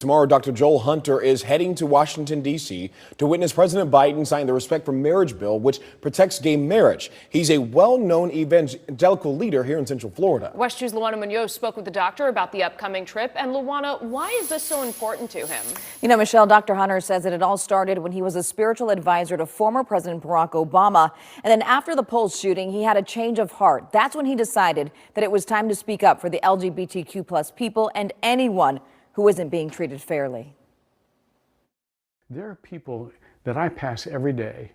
Tomorrow, Dr. Joel Hunter is heading to Washington, D.C. to witness President Biden sign the Respect for Marriage bill, which protects gay marriage. He's a well-known evangelical leader here in Central Florida. WESH 2's Luana Munoz spoke with the doctor about the upcoming trip. And Luana, why is this so important to him? You know, Michelle, Dr. Hunter says that it all started when he was a spiritual advisor to former President Barack Obama. And then after the Pulse shooting, he had a change of heart. That's when he decided that it was time to speak up for the LGBTQ plus people and anyone who isn't being treated fairly. There are people that I pass every day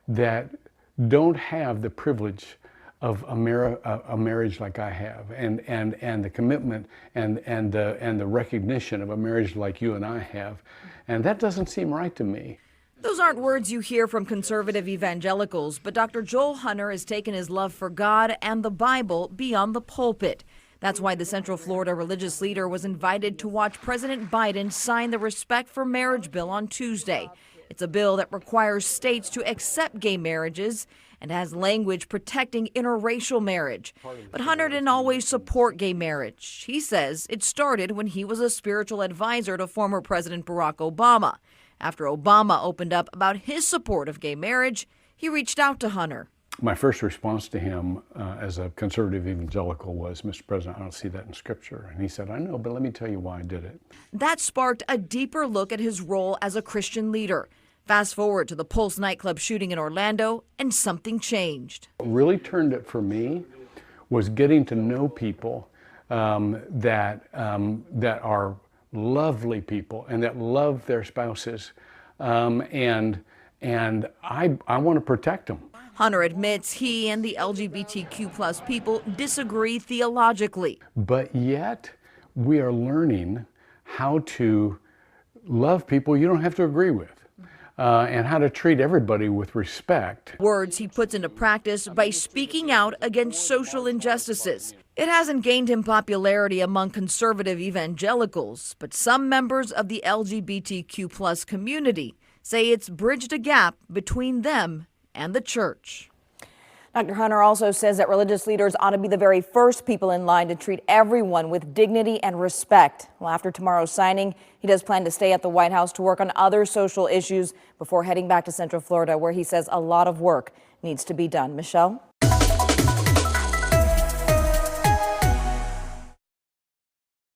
that don't have the privilege of a marriage like I have, and the commitment and the recognition of a marriage like you and I have, and that doesn't seem right to me. Those aren't words you hear from conservative evangelicals, but Dr. Joel Hunter has taken his love for God and the Bible beyond the pulpit. That's why the Central Florida religious leader was invited to watch President Biden sign the Respect for Marriage bill on Tuesday. It's a bill that requires states to accept gay marriages and has language protecting interracial marriage. But Hunter didn't always support gay marriage. He says it started when he was a spiritual advisor to former President Barack Obama. After Obama opened up about his support of gay marriage, he reached out to Hunter. My first response to him as a conservative evangelical was, Mr. President, I don't see that in Scripture. And he said, I know, but let me tell you why I did it. That sparked a deeper look at his role as a Christian leader. Fast forward to the Pulse nightclub shooting in Orlando, and something changed. What really turned it for me was getting to know people that are lovely people and that love their spouses, and I want to protect them. Hunter admits he and the LGBTQ plus people disagree theologically. But yet we are learning how to love people you don't have to agree with, and how to treat everybody with respect. Words he puts into practice by speaking out against social injustices. It hasn't gained him popularity among conservative evangelicals, but some members of the LGBTQ plus community say it's bridged a gap between them and the church. Dr. Hunter also says that religious leaders ought to be the very first people in line to treat everyone with dignity and respect. Well, after tomorrow's signing, he does plan to stay at the White House to work on other social issues before heading back to Central Florida, where he says a lot of work needs to be done. Michelle?